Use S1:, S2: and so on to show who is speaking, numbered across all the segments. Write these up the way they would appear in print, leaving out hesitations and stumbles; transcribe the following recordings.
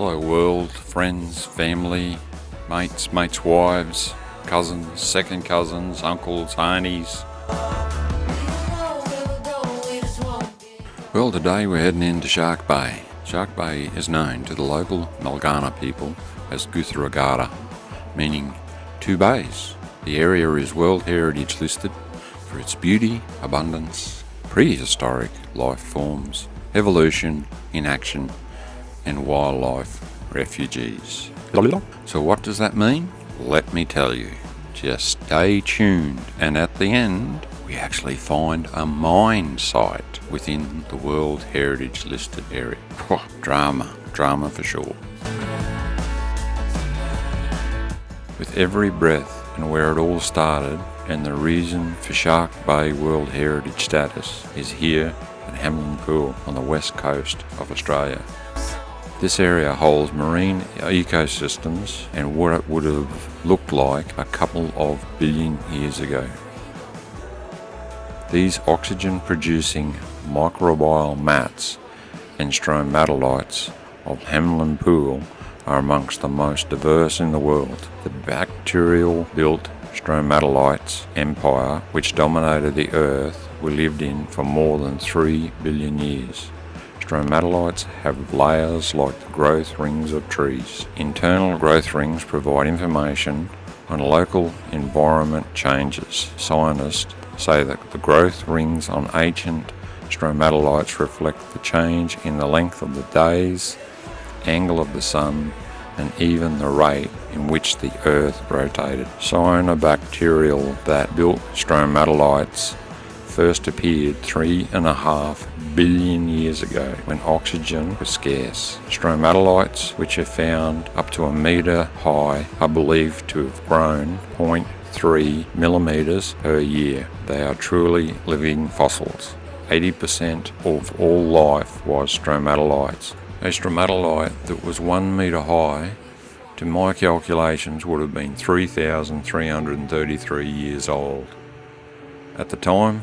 S1: Hello world, friends, family, mates, wives, cousins, second cousins, uncles, aunties. Well, today we're heading into Shark Bay. Shark Bay is known to the local Malgana people as Guthragata, meaning two bays. The area is World Heritage listed for its beauty, abundance, prehistoric life forms, evolution in action, and wildlife refugees. So what does that mean? Let me tell you. Just stay tuned, and at the end we actually find a mine site within the World Heritage listed area. Drama for sure. With every breath and where it all started, and the reason for Shark Bay World Heritage status is here at Mamelin Pool on the west coast of Australia. This area holds marine ecosystems and what it would have looked like a couple of billion years ago. These oxygen-producing microbial mats and stromatolites of Mamelin Pool are amongst the most diverse in the world. The bacterial-built stromatolites empire, which dominated the Earth, we lived in for more than 3 billion years. Stromatolites have layers like the growth rings of trees. Internal growth rings provide information on local environment changes. Scientists say that the growth rings on ancient stromatolites reflect the change in the length of the days, angle of the sun, and even the rate in which the Earth rotated. Cyanobacterial that built stromatolites first appeared 3.5 billion years ago when oxygen was scarce. Stromatolites, which are found up to 1 metre high, are believed to have grown 0.3 millimetres per year. They are truly living fossils. 80% of all life was stromatolites. A stromatolite that was 1 metre high, to my calculations, would have been 3,333 years old. At the time,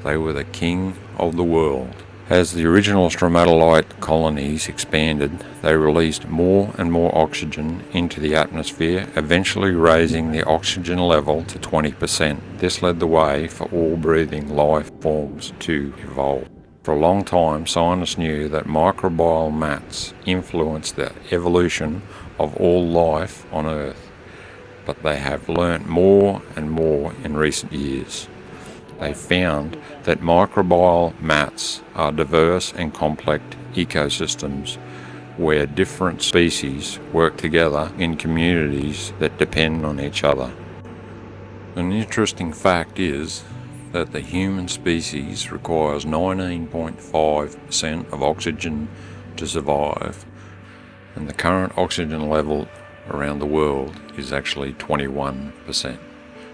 S1: they were the king of the world. As the original stromatolite colonies expanded, they released more and more oxygen into the atmosphere, eventually raising the oxygen level to 20%. This led the way for all breathing life forms to evolve. For a long time, scientists knew that microbial mats influenced the evolution of all life on Earth, but they have learnt more and more in recent years. They found that microbial mats are diverse and complex ecosystems where different species work together in communities that depend on each other. An interesting fact is that the human species requires 19.5% of oxygen to survive, and the current oxygen level around the world is actually 21%.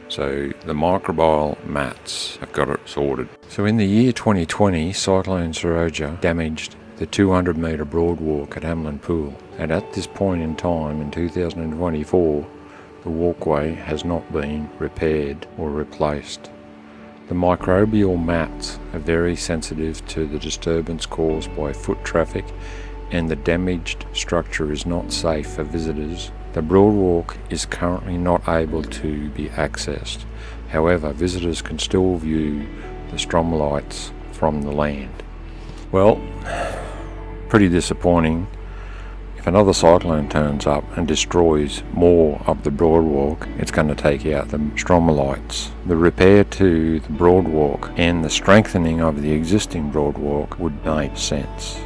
S1: So the microbial mats have got it sorted. So in the year 2020, Cyclone Saroja damaged the 200-metre broad walk at Mamelin Pool, and at this point in time in 2024, the walkway has not been repaired or replaced. The microbial mats are very sensitive to the disturbance caused by foot traffic, and the damaged structure is not safe for visitors. The broadwalk is currently not able to be accessed. However, visitors can still view the stromatolites from the land. Well, pretty disappointing. If another cyclone turns up and destroys more of the broadwalk, it's going to take out the stromatolites. The repair to the broadwalk and the strengthening of the existing broadwalk would make sense.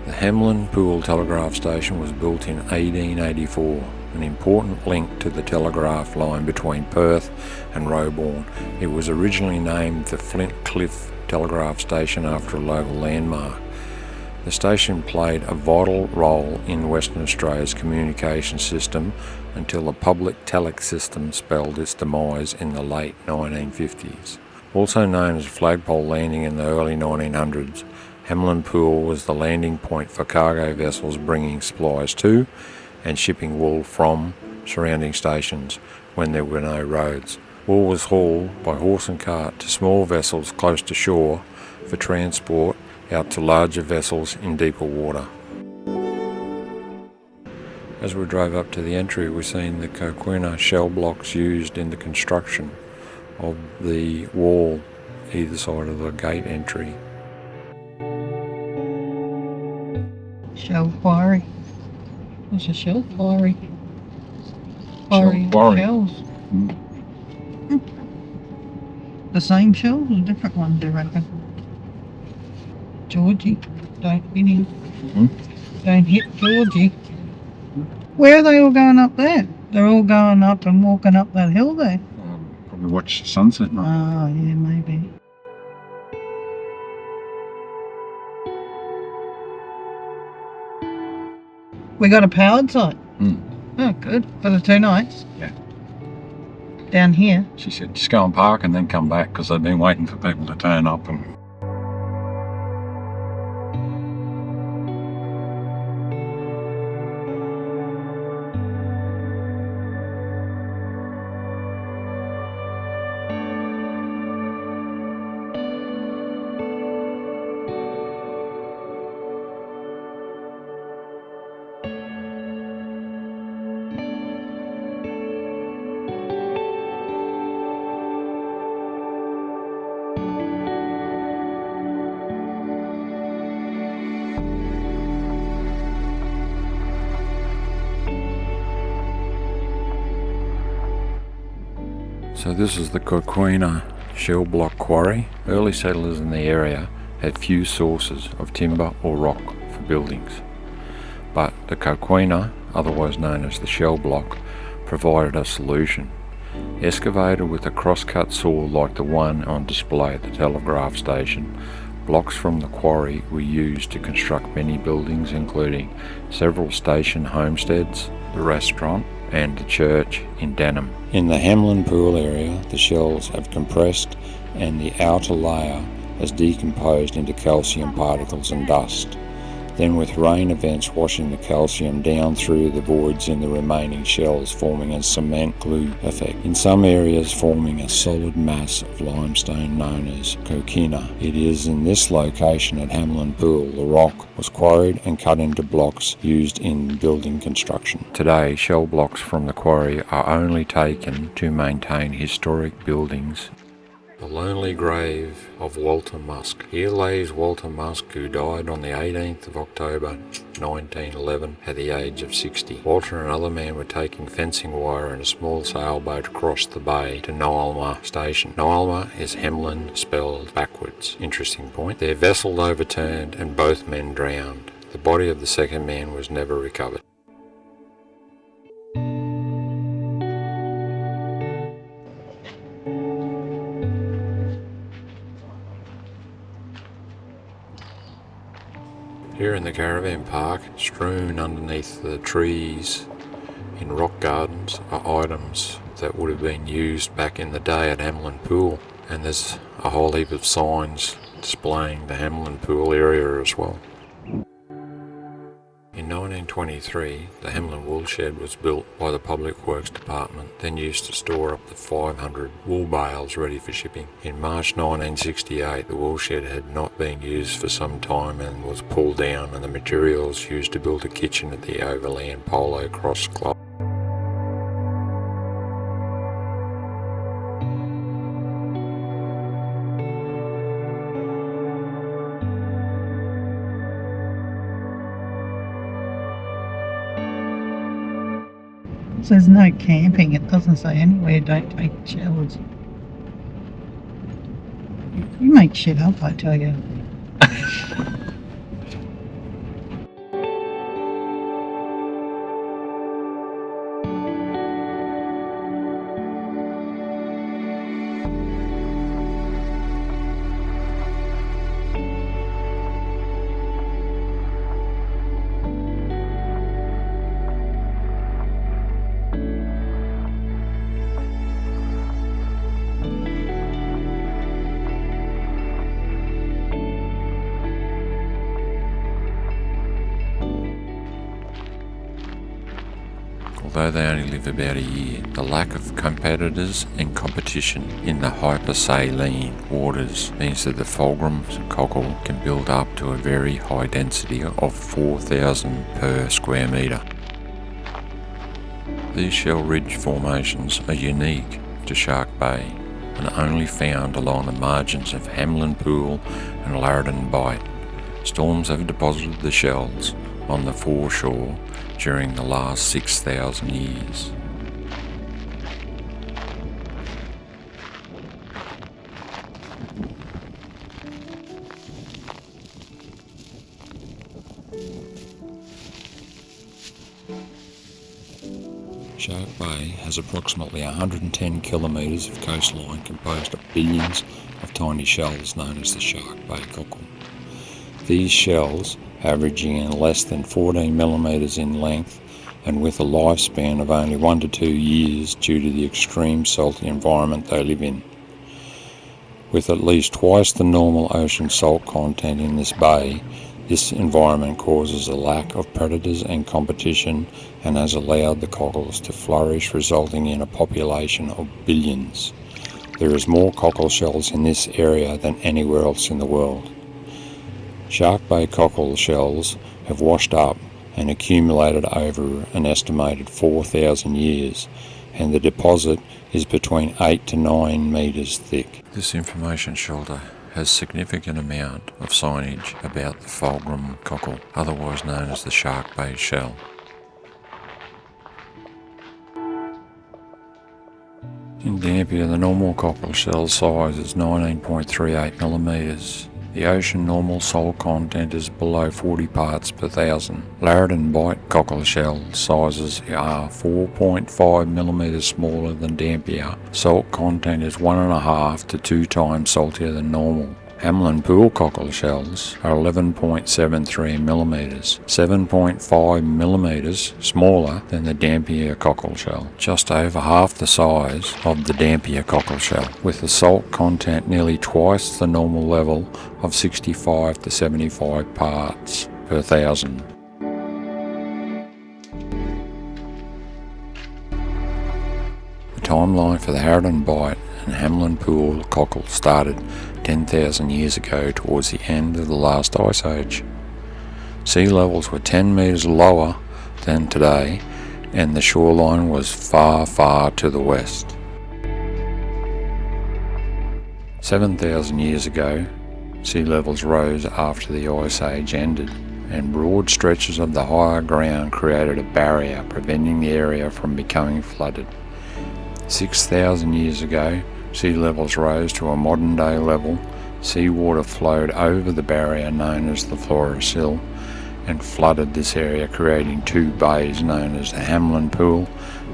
S1: The Mamelin Pool Telegraph Station was built in 1884, an important link to the telegraph line between Perth and Roebourne. It was originally named the Flint Cliff Telegraph Station after a local landmark. The station played a vital role in Western Australia's communication system until the public telex system spelled its demise in the late 1950s. Also known as Flagpole Landing in the early 1900s, Mamelin Pool was the landing point for cargo vessels bringing supplies to and shipping wool from surrounding stations when there were no roads. Wool was hauled by horse and cart to small vessels close to shore for transport out to larger vessels in deeper water. As we drove up to the entry, we seen the coquina shell blocks used in the construction of the wall either side of the gate entry.
S2: Shell quarry. There's a shell quarry.
S3: Shell quarry.
S2: Shells. The same shells or different ones, I reckon? Georgie. Don't hit him. Don't hit Georgie. Where are they all going up there? They're all going up and walking up that hill there.
S3: Probably watch the sunset.
S2: Oh, yeah, maybe. We got a powered site. Oh, good. For the 2 nights?
S3: Yeah.
S2: Down here?
S3: She said, just go and park and then come back, because they've been waiting for people to turn up. And
S1: So this is the Coquina shell block quarry. Early settlers in the area had few sources of timber or rock for buildings, but the Coquina, otherwise known as the shell block, provided a solution. Excavated with a cross-cut saw like the one on display at the telegraph station, blocks from the quarry were used to construct many buildings, including several station homesteads, the restaurant, and the church in Denham. In the Mamelin pool area, the shells have compressed and the outer layer has decomposed into calcium particles and dust. Then with rain events washing the calcium down through the voids in the remaining shells, forming a cement glue effect. In some areas forming a solid mass of limestone known as coquina. It is in this location at Mamelin Pool the rock was quarried and cut into blocks used in building construction. Today, shell blocks from the quarry are only taken to maintain historic buildings. The lonely grave of Walter Musk. Here lays Walter Musk, who died on the 18th of October 1911 at the age of 60. Walter and another man were taking fencing wire in a small sailboat across the bay to Noalma station. Noalma is Mamelin spelled backwards. Interesting point. Their vessel overturned and both men drowned. The body of the second man was never recovered. Here in the caravan park, strewn underneath the trees in rock gardens, are items that would have been used back in the day at Mamelin Pool, and there's a whole heap of signs displaying the Mamelin Pool area as well. In 1923, the Mamelin wool shed was built by the Public Works Department, then used to store up to 500 wool bales ready for shipping. In March 1968, the wool shed had not been used for some time and was pulled down, and the materials used to build a kitchen at the Overland Polo Cross Club.
S2: It says no camping. It doesn't say anywhere don't take showers. You make shit up, I tell you.
S1: Although they only live about a year, the lack of competitors and competition in the hypersaline waters means that the fulcrum cockle can build up to a very high density of 4,000 per square metre. These shell ridge formations are unique to Shark Bay and only found along the margins of Mamelin Pool and Larridon Bight. Storms have deposited the shells on the foreshore during the last 6,000 years. Shark Bay has approximately 110 kilometres of coastline composed of billions of tiny shells known as the Shark Bay Cockle. These shells, averaging in less than 14 millimetres in length and with a lifespan of only 1 to 2 years due to the extreme salty environment they live in. With at least twice the normal ocean salt content in this bay, this environment causes a lack of predators and competition and has allowed the cockles to flourish, resulting in a population of billions. There is more cockle shells in this area than anywhere else in the world. Shark Bay cockle shells have washed up and accumulated over an estimated 4,000 years, and the deposit is between 8 to 9 metres thick. This information shelter has significant amount of signage about the fulcrum cockle, otherwise known as the Shark Bay shell. In Dampier, the normal cockle shell size is 19.38 millimetres. The ocean normal salt content is below 40 parts per thousand. Larridon Bight cockle shell sizes are 4.5 millimetres smaller than Dampier. Salt content is 1.5 to 2 times saltier than normal. Mamelin Pool cockle shells are 11.73 millimetres, 7.5 millimetres smaller than the Dampier cockle shell, just over half the size of the Dampier cockle shell, with the salt content nearly twice the normal level of 65 to 75 parts per thousand. The timeline for the Larridon Bight and Mamelin Pool cockle started 10,000 years ago towards the end of the last ice age. Sea levels were 10 metres lower than today, and the shoreline was far, far to the west. 7,000 years ago, sea levels rose after the ice age ended, and broad stretches of the higher ground created a barrier preventing the area from becoming flooded. 6,000 years ago, sea levels rose to a modern day level. Seawater flowed over the barrier known as the Flora Sill and flooded this area, creating two bays known as the Mamelin Pool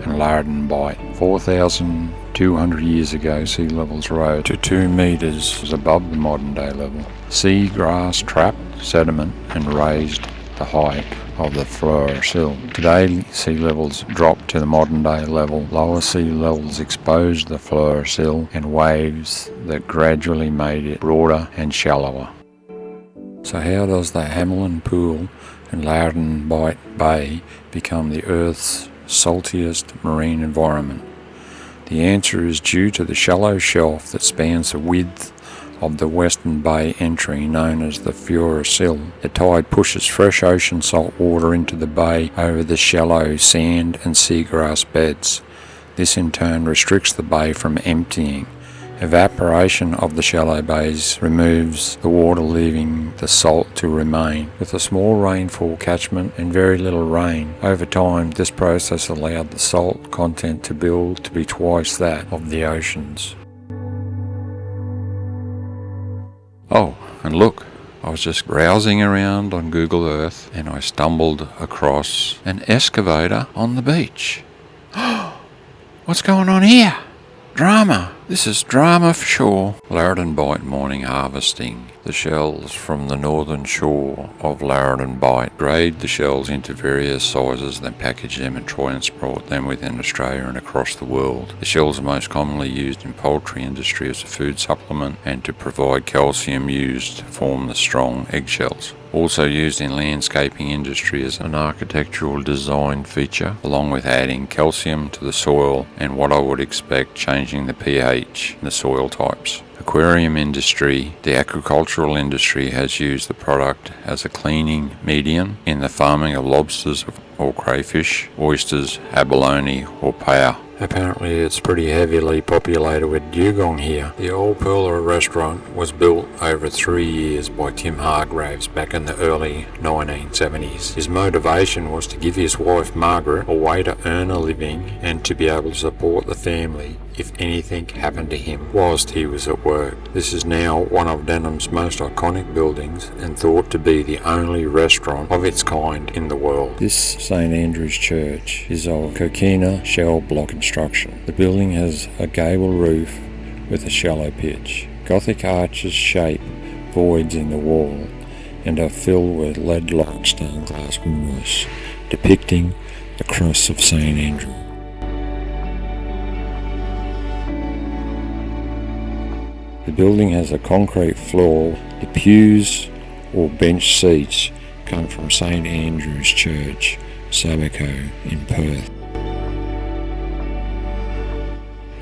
S1: and Larridon Bight. 4,200 years ago, sea levels rose to 2 metres above the modern day level. Seagrass trapped sediment and raised the height of the Flora Sill. Today, sea levels dropped to the modern day level. Lower sea levels exposed the Flora Sill and waves that gradually made it broader and shallower. So how does the Mamelin Pool and Larridon Bight Bay become the Earth's saltiest marine environment? The answer is due to the shallow shelf that spans the width of the western bay entry known as the Flora Sill. The tide pushes fresh ocean salt water into the bay over the shallow sand and seagrass beds. This in turn restricts the bay from emptying. Evaporation of the shallow bays removes the water, leaving the salt to remain. With a small rainfall catchment and very little rain, over time this process allowed the salt content to build to be twice that of the oceans. Oh, and look, I was just browsing around on Google Earth and I stumbled across an excavator on the beach. What's going on here? Drama. This is drama for sure. Larridon Bight morning harvesting. The shells from the northern shore of Larridon Bight. Grade the shells into various sizes, then package them and transport them within Australia and across the world. The shells are most commonly used in poultry industry as a food supplement and to provide calcium used to form the strong eggshells. Also used in landscaping industry as an architectural design feature, along with adding calcium to the soil and what I would expect changing the pH in the soil types. Aquarium industry. The aquacultural industry has used the product as a cleaning medium in the farming of lobsters or crayfish, oysters, abalone or paya. Apparently it's pretty heavily populated with dugong here. The old Perla restaurant was built over 3 years by Tim Hargraves back in the early 1970s. His motivation was to give his wife Margaret a way to earn a living and to be able to support the family if anything happened to him whilst he was at work. This is now one of Denham's most iconic buildings and thought to be the only restaurant of its kind in the world. This St Andrew's Church is of coquina shell block construction. The building has a gable roof with a shallow pitch. Gothic arches shape voids in the wall and are filled with lead-like stained glass windows depicting the cross of St Andrew. The building has a concrete floor. The pews or bench seats come from St Andrew's Church, Sabaco in Perth.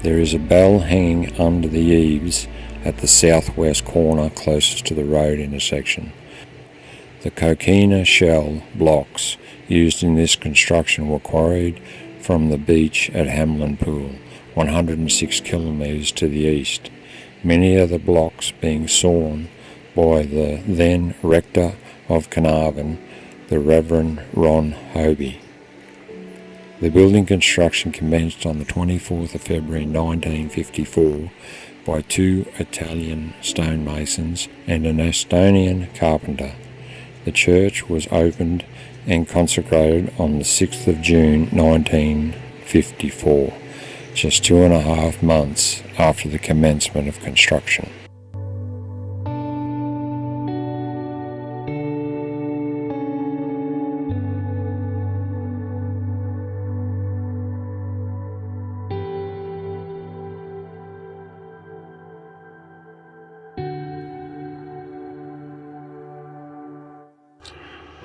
S1: There is a bell hanging under the eaves at the southwest corner closest to the road intersection. The coquina shell blocks used in this construction were quarried from the beach at Mamelin Pool, 106 kilometres to the east. Many of the blocks being sawn by the then rector of Carnarvon, the Reverend Ron Hobie. The building construction commenced on the 24th of February 1954 by 2 Italian stonemasons and an Estonian carpenter. The church was opened and consecrated on the 6th of June 1954. Just 2.5 months after the commencement of construction.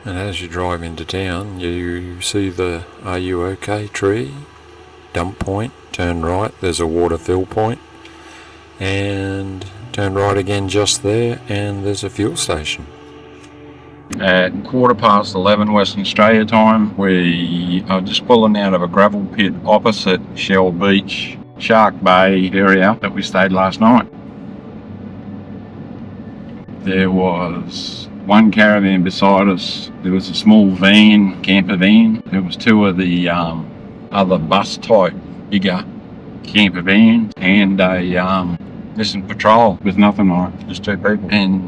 S1: And as you drive into town, you see the Are You OK tree, dump point. Turn right, there's a water fill point, and turn right again just there, and there's a fuel station.
S3: At 11:15 Western Australia time, we are just pulling out of a gravel pit opposite Shell Beach, Shark Bay area that we stayed last night. There was one caravan beside us. There was a small van, camper van. There was 2 of the other bus type bigger camper van and a missing patrol with nothing on it, just 2 people. And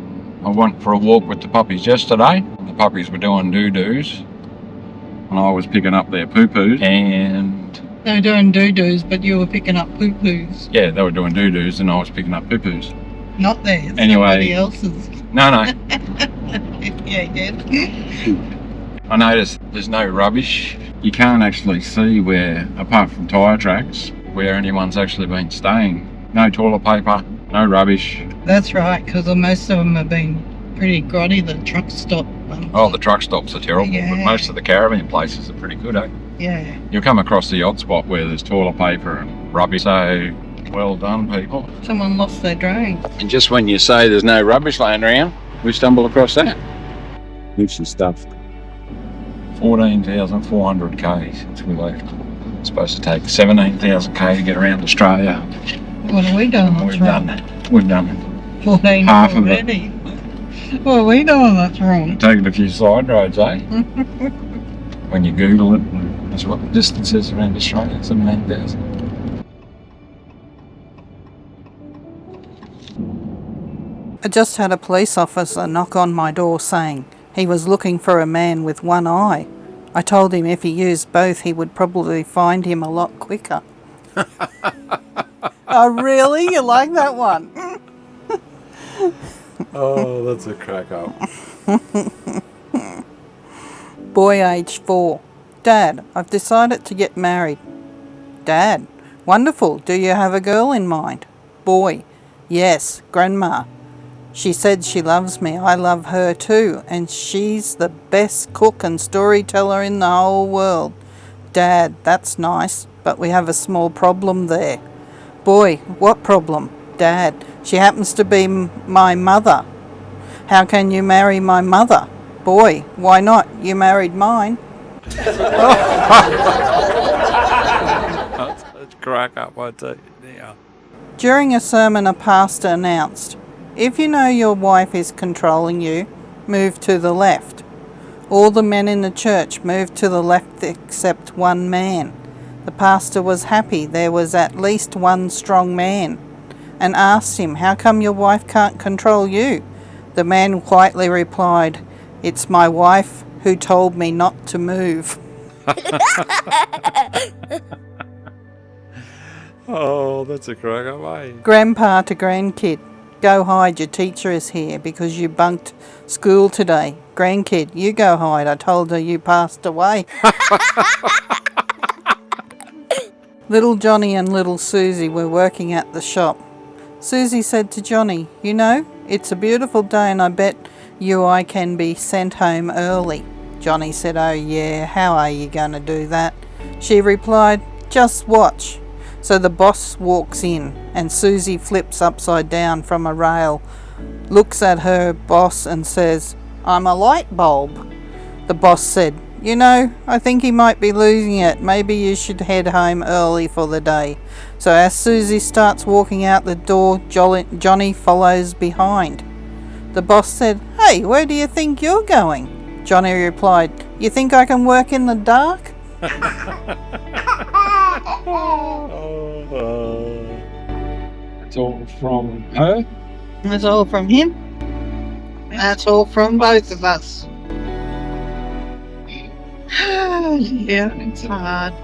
S3: I went for a walk with the puppies yesterday. The puppies were doing doo-doos and I was picking up their poo-poos, and
S2: They were doing doo-doos, but you were picking up poo-poos.
S3: yeah, they were doing doo-doos and I was picking up poo-poos.
S2: Not theirs,
S3: Anyway.
S2: somebody else's.
S3: No.
S2: Yeah, you did.
S3: I noticed there's no rubbish. You can't actually see where, apart from tyre tracks, where anyone's actually been staying. No toilet paper, no rubbish.
S2: That's right, because most of them have been pretty grotty, the truck stop ones.
S3: Oh, the truck stops are terrible,
S2: Yeah.
S3: but most of the caravan places are pretty good, eh?
S2: Yeah.
S3: You'll come across the odd spot where there's toilet paper and rubbish, so well done, people.
S2: Someone lost their drone.
S3: And just when you say there's no rubbish laying around, we stumble across that. Loosey stuff. 14,400 k's since we left. It's supposed to take 17,000 k to get around Australia.
S2: What are we doing?
S3: We've done it. We've done it.
S2: 14
S3: half of it.
S2: already. What are we doing that's wrong?
S3: Taking a few side roads, eh? When you Google it, that's what the distance is around Australia, 17,000.
S4: I just had a police officer knock on my door saying he was looking for a man with one eye. I told him if he used both he would probably find him a lot quicker. Oh, really? You like that one?
S1: Oh, that's a crack up.
S4: Boy age 4. Dad, I've decided to get married. Dad, wonderful. Do you have a girl in mind? Boy, yes, Grandma. She said she loves me. I love her too, and she's the best cook and storyteller in the whole world. Dad, that's nice, but we have a small problem there. Boy, what problem? Dad, she happens to be my mother. How can you marry my mother? Boy, why not? You married mine.
S1: That's a crack up, I tell you. Yeah.
S4: During a sermon, a pastor announced, "If you know your wife is controlling you, move to the left." All the men in the church moved to the left except one man. The pastor was happy there was at least one strong man, and asked him, "How come your wife can't control you?" The man quietly replied, "It's my wife who told me not to move."
S1: Oh, that's a crack up, eh?
S4: Grandpa to grandkid, "Go hide, your teacher is here because you bunked school today." Grandkid, "You go hide, I told her you passed away." Little Johnny and little Susie were working at the shop. Susie said to Johnny, "You know, it's a beautiful day and I bet you I can be sent home early." Johnny said, "Oh yeah, how are you going to do that?" She replied, "Just watch." So the boss walks in and Susie flips upside down from a rail, looks at her boss and says, "I'm a light bulb." The boss said, "You know, I think he might be losing it. Maybe you should head home early for the day." So as Susie starts walking out the door, Johnny follows behind. The boss said, "Hey, where do you think you're going?" Johnny replied, "You think I can work in the dark?"
S3: It's all from her.
S2: That's all from him. That's all from both of us. Yeah, it's hard.